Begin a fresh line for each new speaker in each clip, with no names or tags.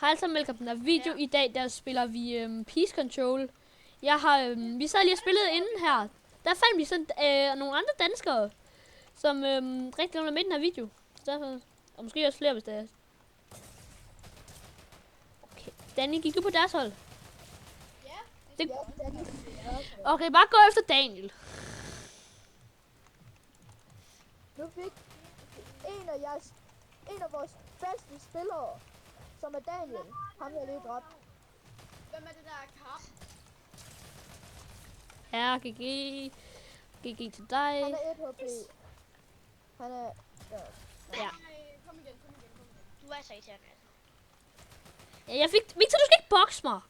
Hej alle sammen, velkommen til den her video. I dag der spiller vi Peace Control. Vi sad lige og spillede inden her. Der fandt vi sådan nogle andre danskere, som rigtig gerne var med i den her video. Så derfor, og måske også flere, hvis det er. Okay, Danny, gik du på deres hold?
Ja,
Det... Okay, bare gå efter Daniel.
nu fik en af vores bedste spillere, som er Daniel. Han er lige dræbt. Hvem er det der Karp?
Ja, GG. GG til dig.
Han er 1 HP. Han er...
Ja.
Kom igen. Du er så irriterende.
Ja, jeg fik... Victor, du skal ikke bokse mig.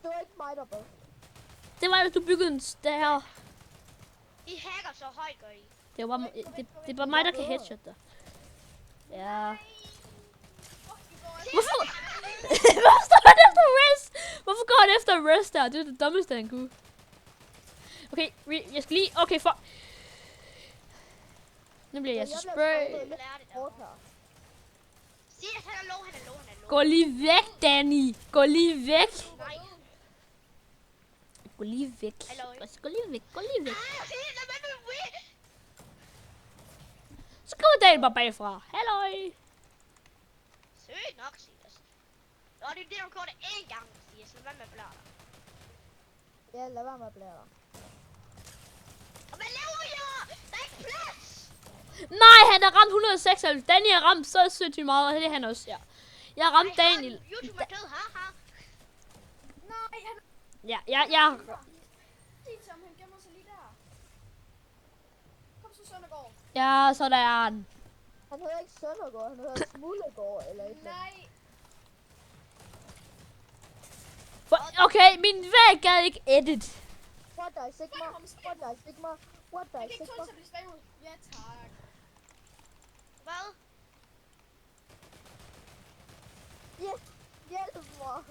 Det var ikke mig, der bød.
Det var, hvis du byggede en der.
I hacker så højt, gør I.
Det var det er bare mig, der kan headshot dig. Ja. Hvorfor? Hvorfor står han efter rest? Hvorfor går han efter rest der? Det er det dummeste, han kunne. Okay, jeg skal lige... Okay, for... Nu bliver jeg så spray.
Sig, at han er low.
Gå lige væk, Danny. Gå lige væk.
Nej.
Gå lige væk. Gå lige væk. Så kommer Daniel bare bagfra. Halløj.
Søg nok, Silas. Nå, det er det, du gjorde det én gang, Silas. Lad være med at blære dig.
Ja, lad være med at blære dig.
Og hvad laver jeg? Der er ikke plads!
Nej, han har ramt 196. Danny har ramt så sindssygt meget, og det er han også, ja. Jeg har ramt Daniel.
YouTube er død, haha.
Nej, han...
Ja.
Som han gemmer sig lige der. Kom så, Søndergaard.
Ja, så der er han.
Han hedder ikke Søndergaard, han hedder Smullegård eller et.
Nej.
Okay, min væg gad ikke edit.
What die Sigma? What die Sigma?
Ja, tak. Hvad?
Hjælp mig.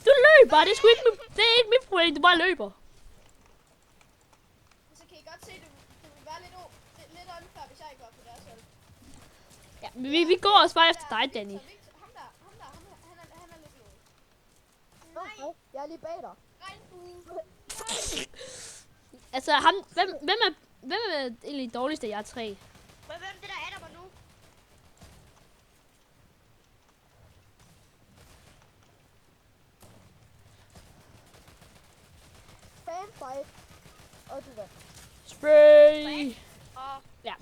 Du løber, det er ikke mit problem, du bare løber.
Så kan I godt se, det vil være lidt unfair, hvis jeg ikke var på deres hold.
Ja, men vi går også bare efter dig, Danny.
Victor, ham der, han er lidt low.
Nej. Jeg er lige bag dig.
Regnbue.
Altså, hvem er egentlig dårligst af jer tre?
Hvem er det, der er der nu?
Fanfight. Og du vandt.
Spray!
Og
Ja,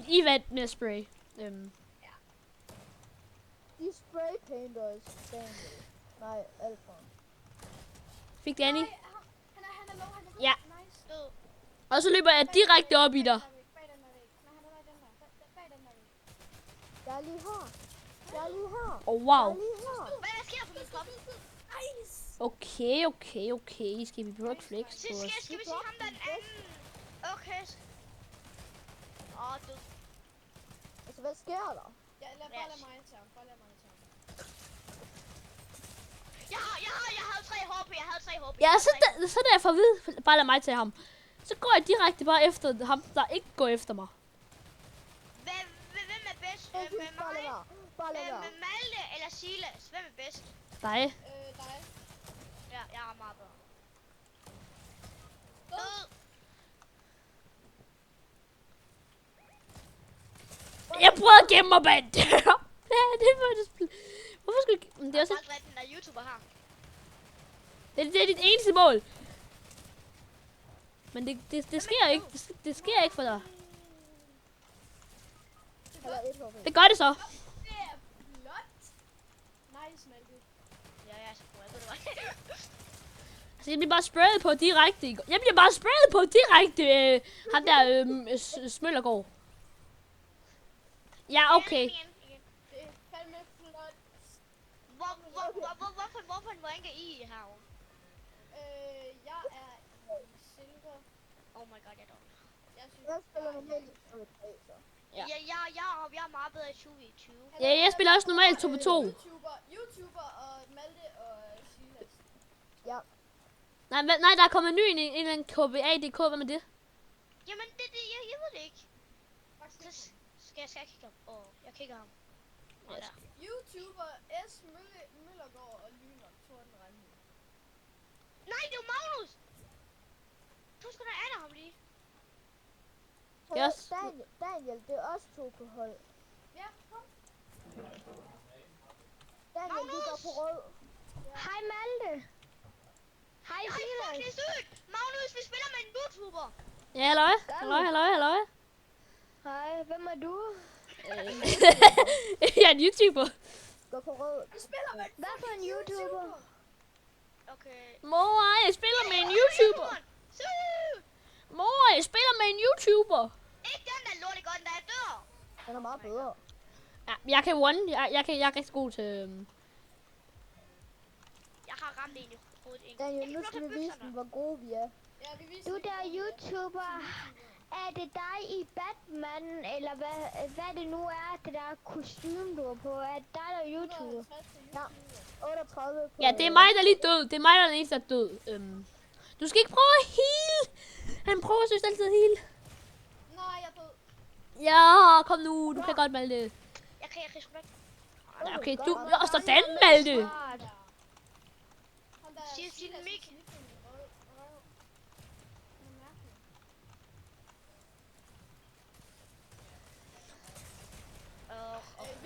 I vandt med spray.
De spraypainters. Daniel. Nej, Alfon.
Fik Danny?
Han er low, han er low.
Ja.
Nice.
død.
Og så løber jeg direkte op i dig.
Bag den der væg. Nej, han er der i den der. Bag den der væg.
Jeg er lige her. Jeg er lige her.
Oh, wow.
Jeg er lige her.
Hvad der sker på min krop?
Okay. Skal vi prøve at flex på
Skal
os?
vi sige ham der den anden? Okay. Død.
Altså, hvad sker der?
Ja, bare lad mig tage ham.
Jeg havde 3 HP.
Ja, så da jeg får at vide, bare lad mig til ham. Så går jeg direkte bare efter ham, der ikke går efter mig.
Hvem er bedst?
Jeg
Med
synes, bare lad
mig?
være. Bare lad være.
Med Malte eller Silas? Hvem er bedst?
Dig.
Dig.
Ja, jeg er meget bedre. Død.
Jeg prøvede at gemme mig bag en dør. Ja, det var det. Hvorfor skulle jeg... Men det er også...
Bare den der YouTuber her.
Det er dit eneste mål. Men det sker ikke. Det sker ikke for dig.
Eller 1 HP.
Det gør det så.
Det er flot. Nice, Malte.
Ja, jeg er så god. Jeg ved det godt.
Altså, jeg bliver bare sprayet på direkte. Jeg bliver bare sprayet på direkte. Ham der Smøllergaard. Ja, okay.
Igen.
Det er fandme flot.
Hvorfor en rank er I herovre?
Jeg er i silver.
Oh my god, jeg er dårlig.
Jeg synes,
Jeg spiller normalt i 3, så.
Ja.
Jeg er meget bedre i 20v20.
Ja, jeg spiller også normalt 2 på 2.
YouTuber og Malte og Silas.
Ja.
Nej, der er kommet en ny en eller anden KBA.dk. Hvad med det?
Jamen, jeg ved det ikke. Så skal jeg kigge ham? Jeg kigger ham.
YouTuber S. Mølle tror, den rendte.
Nej, det var Magnus! Du skal da af ham lige.
Yes.
Daniel, det er os to på hold.
Ja, kom.
Daniel, vi går på rød.
Hej Malte. Hej
Nej, fuck, det er
Silas.
sygt! Magnus, vi spiller med en YouTuber!
Ja, halløj.
Hej, hvem er du?
Jeg er en YouTuber.
Går på rød.
Vi spiller med
Hvad for en YouTuber?
Okay.
Mor, jeg spiller med en YouTuber.
Sygt!
Mor, jeg spiller med en YouTuber.
Ikke den der lorte godt, der er dør!
Den er meget bedre.
Ja, jeg kan one. Jeg er rigtig god til...
Jeg har ramt en i hovedet. En.
Daniel, nu skal vi vise dem, hvor gode vi er.
Ja, vi viser
Du
det.
der er YouTuber. Er det dig i Batman, eller hvad det nu er, det der kostume, du er på? Er det dig, der er YouTuber?
150 til
Ja.
YouTube.
38 på...
Ja, det er mig, der er lige død. Det er mig, der er den eneste, der er død. Du skal ikke prøve at heal. Han prøver synes altid at heal.
Nej, jeg er død.
Ja, kom nu. Du kan godt, Malte.
Jeg kan sgu ikke.
Ja, okay, du... Og sådan, Malte.
Smart.
Ham der
Siger sin
Silas
mic.
i snitten i røv. Det er mærkeligt.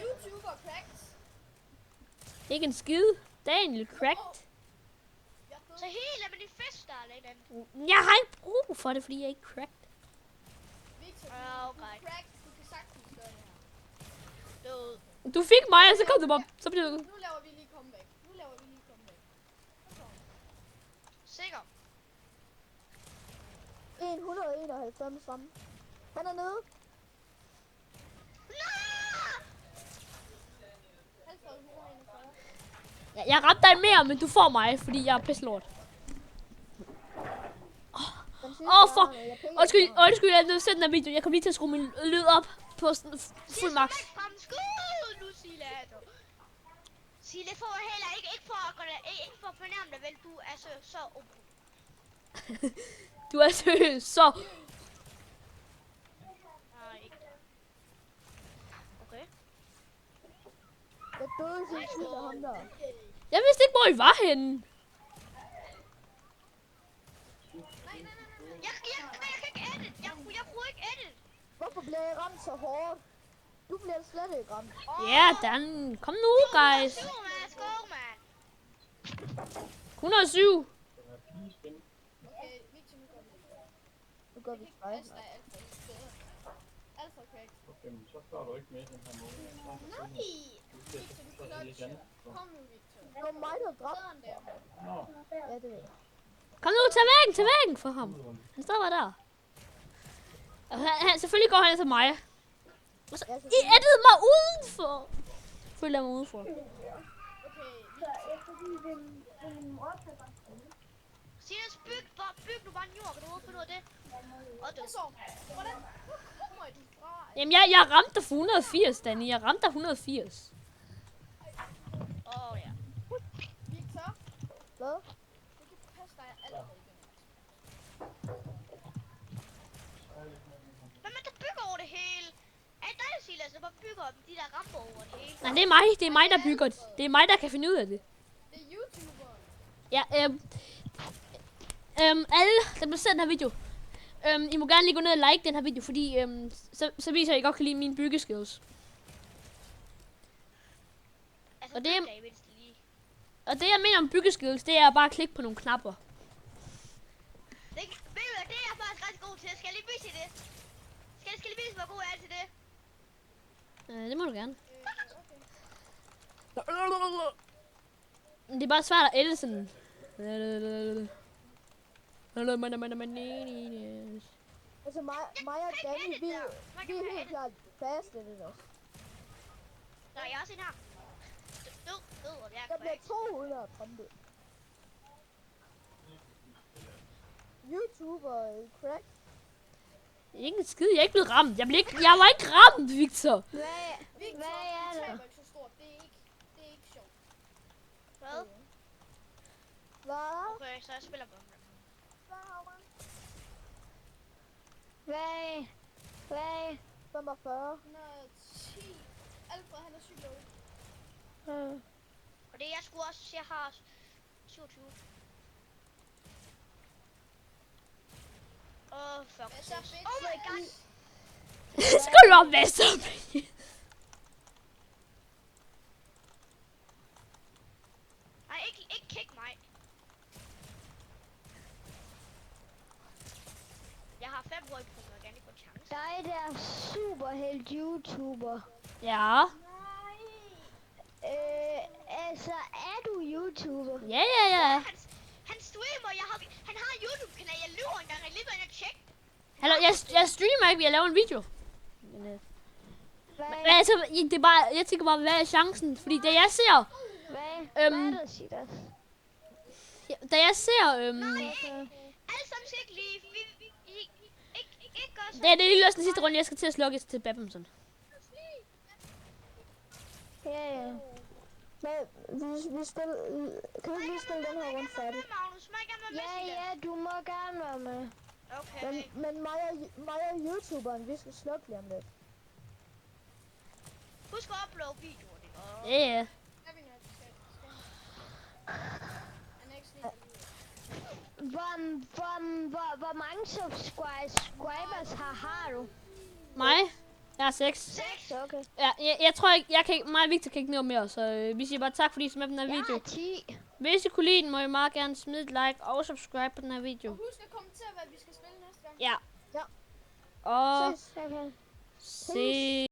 YouTuber cracked.
Ikke en skid. Daniel cracked.
Jeg er død.
Så helt er med din fest, der eller et eller andet.
Jeg har ikke brug for det, fordi jeg er ikke cracked.
Victor,
Okay.
du er cracked. Du kan sagtens gøre det her.
Død.
Du fik mig, og så kom du bare... Så blev du...
Nu laver vi lige comeback. Kom så.
Sikker.
191 fremme. Han er nede.
Alfred 141.
Ja, jeg ramte dig mere, men du får mig, fordi jeg er pisselort.
Den sidste
For...
var, jeg piller
Undskyld, jeg er nødt til at sætte den her video. Jeg kom lige til at skrue min lyd op på sådan fuld max.
Frem skud nu, Silas. Silas får heller ikke for at fornærme dig, vel? Du er så
Du er seriøs, så...
Nej, ikke. Okay.
Jeg døde sin tid af ham der.
Jeg vidste ikke, hvor I var henne.
Jeg kan ikke edit. Jeg bruger ikke edit.
Hvorfor bliver jeg ramt så hårdt? Du bliver slet ikke ramt.
Ja, Dan. Kom nu, guys.
Skål, mand. Skål, mand.
107.
Okay, Victor, nu går vi.
Nu går vi strejf.
Alfred er Alfred bedre. Alfred cracked.
Okay, men så står du ikke med i den her måde.
Nej! Victor, du clutcher. Kom nu, Victor.
Det var mig, der dræbte.
Bedre end der.
Nå,
Ja, det ved jeg.
Kom nu, tag væggen for ham. Han står bare der. Og selvfølgelig går han efter mig. Og så,
Ja,
I ættede mig udenfor. Følger jeg mig udenfor.
Okay,
Silas, byg nu bare en jord. Kan du overhovedet finde ud af det? Og død.
så. Hvordan kommer du fra?
Jamen, jeg ramte dig for 180, Danny. Jeg ramte dig 180.
Ja.
Victor,
Hvad?
du kan passe dig allerede igen.
Hvem er der bygger over det hele? Er det dig, Silas, der bare bygger de der ramper over det hele?
Nej, det er mig. Det er mig, der bygger det. Det er mig, der kan finde ud af det.
Det er YouTuberen.
Ja, alle, der bliver set den her video. I må gerne lige gå ned og like den her video, fordi så viser jeg, at I godt kan lide mine byggeskills.
Altså,
Og det er-
bygger I mindst lige.
Og det, jeg mener om byggeskills, det er bare at klikke på nogle knapper.
Ved du hvad, det er jeg faktisk rigtig god til. Skal jeg lige vise jer det? Skal jeg lige vise, hvor god jeg er til det?
Det må du gerne.
Okay.
Men det er bare svært at edite sådan.
Altså mig og Danny, vi er helt klart fast i det også.
Nå, jeg er også en her. Død, og jeg er
Der bliver
cracked.
200 trampet. YouTuber crack.
Ikke en skid, jeg er ikke blevet ramt. Jeg var ikke ramt, Victor.
Hvad er
Victor,
det?
du taber ikke så stort. Det er ikke sjovt.
Hvad?
Hvad?
Okay, så jeg spiller på.
Hvad?
45.
110. Alfred, han er sygt low.
Og det er jeg sgu også, jeg har 27. Fuck.
Hvad så, bitch?
Oh my god.
Skal du op med så?
Nej, ikke kick mig. Jeg har 5 røg på mig, jeg kan ikke få chance.
Dig der superhelt YouTuber.
Ja.
Altså, er du YouTuber?
Ja.
Han streamer, han har en YouTube-kanal, jeg lyver engang, jeg lige går ind og tjekke.
Hallo, jeg streamer ikke, jeg laver en video. Men altså, det er bare, jeg tænker bare, hvad er chancen? Fordi da jeg ser,
Hvad er der, Silas?
da jeg ser,
Alle sammen skal ikke lige, ikke gøre sådan.
det er lige løst den sidste runde, jeg skal til at slukke til badminton.
Ja.
Men vi spiller... Kan vi lige spille den her rundt færdig?
Magnus, må jeg gerne være med, Silas?
Ja, du må gerne være med.
Okay.
Men mig og YouTuberen, vi skal slukke lige om lidt.
Husk at uploade videoer, det går.
Ja.
Skal vi noget? Han er ikke sådan en,
Hvor mange subscribers har du?
Mig? Jeg har 6.
6, okay.
Ja, jeg tror ikke, jeg kan ikke, mig og Victor kan ikke nå mere, så vi siger bare tak, fordi I så med på den her
Jeg
video.
har 10.
Hvis I kunne lide den, må I meget gerne smide et like og subscribe på den her video.
husk at kommentere, hvad vi skal spille næste gang.
Ja.
Ja.
Og
Ses.
Okay.
se.